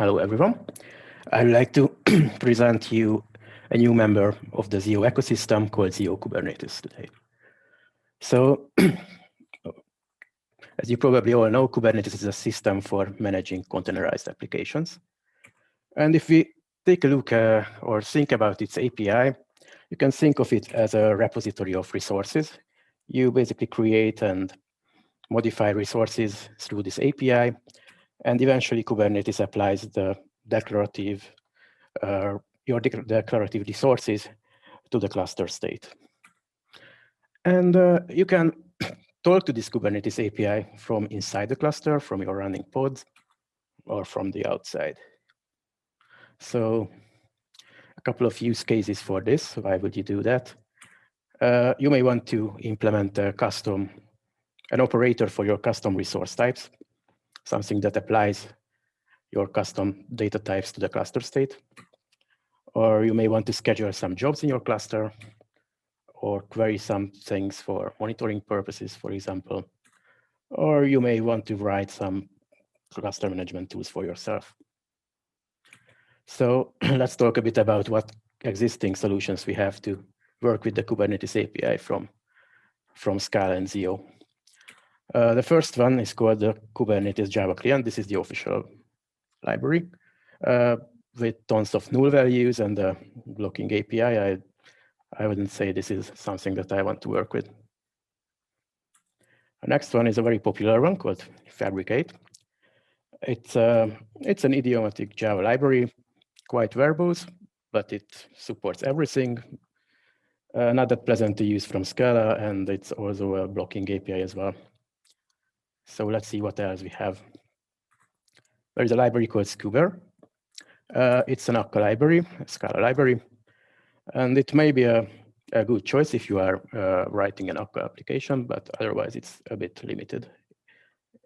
Hello, everyone. I'd like to present you a new member of the ZIO ecosystem called ZIO Kubernetes today. So, as you probably all know, Kubernetes is a system for managing containerized applications. And if we take a look or think about its API, you can think of it as a repository of resources. You basically create and modify resources through this API, and eventually Kubernetes applies the declarative your declarative resources to the cluster state. And you can talk to this Kubernetes API from inside the cluster, from your running pods, or from the outside. So a couple of use cases for this. Why would you do that? You may want to implement an operator for your custom resource types, something that applies your custom data types to the cluster state. Or you may want to schedule some jobs in your cluster, or query some things for monitoring purposes, for example. Or you may want to write some cluster management tools for yourself. So let's talk a bit about what existing solutions we have to work with the Kubernetes API from Scala and ZIO. The first one is called the Kubernetes Java client. This is the official library with tons of null values and a blocking API. I wouldn't say this is something that I want to work with. The next one is a very popular one called Fabricate. It's an idiomatic Java library, quite verbose, but it supports everything. Not that pleasant to use from Scala, and it's also a blocking API as well. So let's see what else we have. There is a library called Scuber. It's an Akka library, a Scala library, and it may be a good choice if you are writing an Akka application, but otherwise it's a bit limited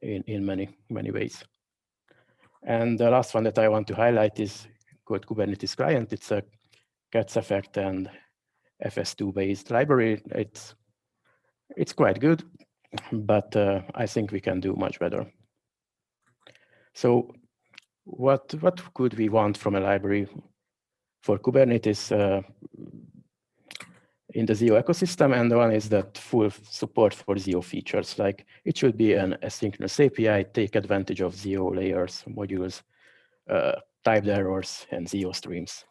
in many ways. And the last one that I want to highlight is called Kubernetes Client. It's a Cats Effect and FS2 based library. It's quite good, but I think we can do much better. So what could we want from a library for Kubernetes in the ZIO ecosystem? And one is that full support for ZIO features. Like it should be an asynchronous API, take advantage of ZIO layers, modules, typed errors, and ZIO streams.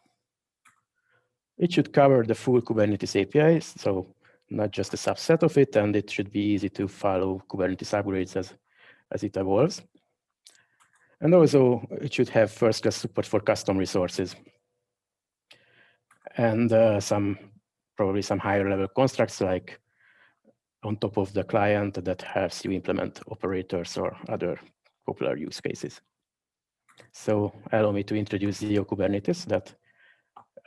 It should cover the full Kubernetes API, so not just a subset of it, and it should be easy to follow Kubernetes upgrades as it evolves. And also, it should have first-class support for custom resources and probably some higher-level constructs, like on top of the client that helps you implement operators or other popular use cases. So allow me to introduce ZIO Kubernetes that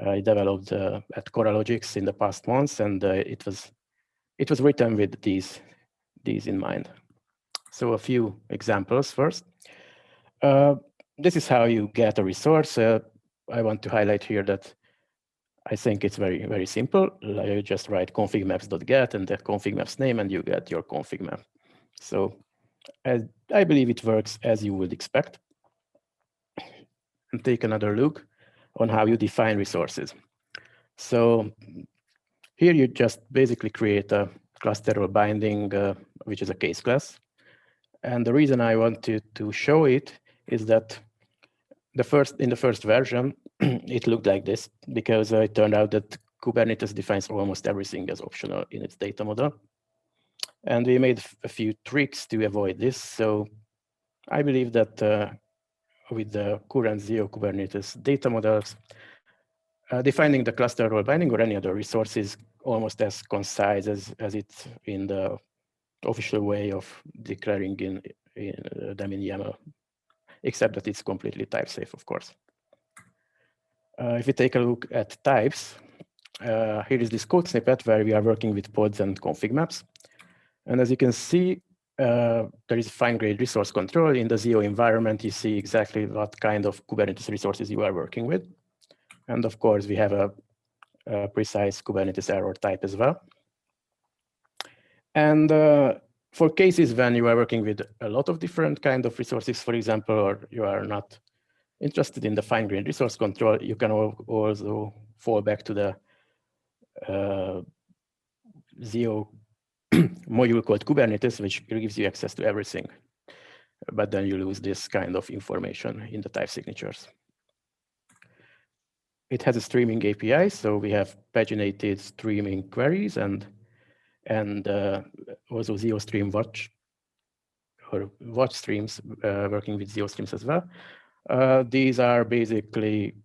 I developed at Coralogix in the past months, and it was written with these in mind. So a few examples first. This is how you get a resource. I want to highlight here that I think it's very, very simple. You just write config maps.get and the config maps name, and you get your config map. So I believe it works as you would expect. And take another look on how you define resources. So here you just basically create a cluster or binding, which is a case class. And the reason I wanted to show it is that in the first version, it looked like this, because it turned out that Kubernetes defines almost everything as optional in its data model. And we made a few tricks to avoid this. So I believe that with the current ZIO Kubernetes data models, defining the cluster role binding or any other resource is almost as concise as it's in the official way of declaring them in YAML, except that it's completely type safe, of course. If we take a look at types, here is this code snippet where we are working with pods and config maps. And as you can see, there is fine-grained resource control. In the ZIO environment, you see exactly what kind of Kubernetes resources you are working with. And of course, we have a precise Kubernetes error type as well. And for cases when you are working with a lot of different kind of resources, for example, or you are not interested in the fine-grained resource control, you can also fall back to the ZIO module called Kubernetes, which gives you access to everything. But then you lose this kind of information in the type signatures. It has a streaming API, so we have paginated streaming queries and also ZIO Stream Watch or watch streams working with ZIO Streams as well. These are basically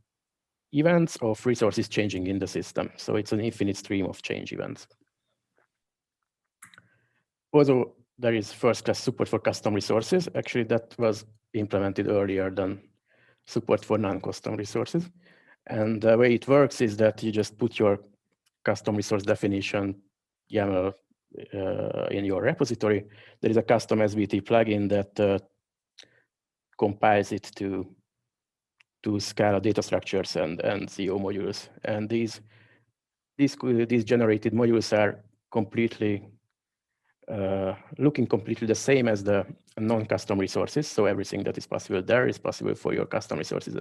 events of resources changing in the system. So it's an infinite stream of change events. Also, there is first-class support for custom resources. Actually, that was implemented earlier than support for non-custom resources. And the way it works is that you just put your custom resource definition YAML in your repository. There is a custom SBT plugin that compiles it to Scala data structures and ZIO modules. And these generated modules are completely looking completely the same as the non-custom resources. So everything that is possible there is possible for your custom resources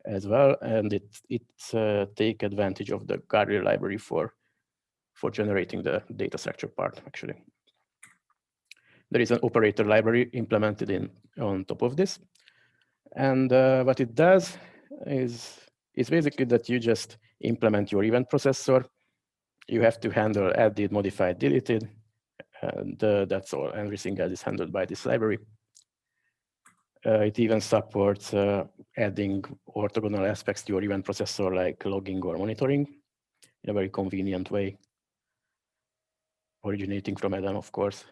as well. And it's take advantage of the guardrail library for generating the data structure part, actually. There is an operator library implemented on top of this. And what it does is basically that you just implement your event processor. You have to handle added, modified, deleted, and that's all. Everything else is handled by this library. It even supports adding orthogonal aspects to your event processor, like logging or monitoring, in a very convenient way, originating from Adam, of course.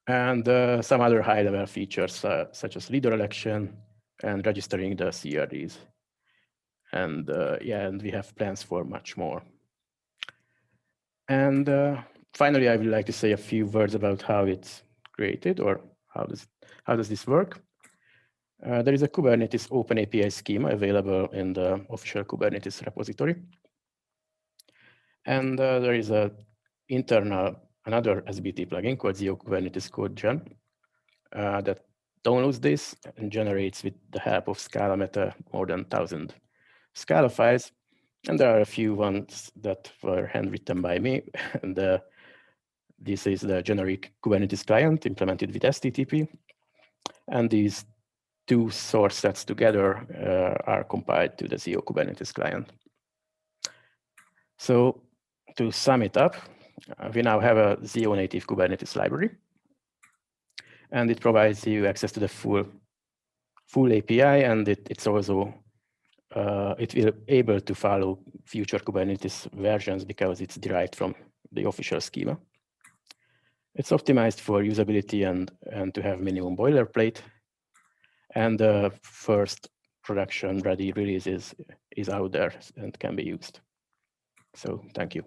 And some other high-level features, such as leader election and registering the CRDs. And yeah, and we have plans for much more. And finally, I would like to say a few words about how it's created, or how does this work. There is a Kubernetes Open API schema available in the official Kubernetes repository. And there is another SBT plugin called ZIO Kubernetes CodeGen that downloads this and generates, with the help of Scala Meta, more than 1,000 Scala files. And there are a few ones that were handwritten by me. And this is the generic Kubernetes client implemented with STTP. And these two source sets together are compiled to the ZIO Kubernetes client. So to sum it up, we now have a ZIO native Kubernetes library. And it provides you access to the full API, and it's also it will be able to follow future Kubernetes versions because it's derived from the official schema. It's optimized for usability and to have minimum boilerplate. And the first production-ready release is out there and can be used. So thank you.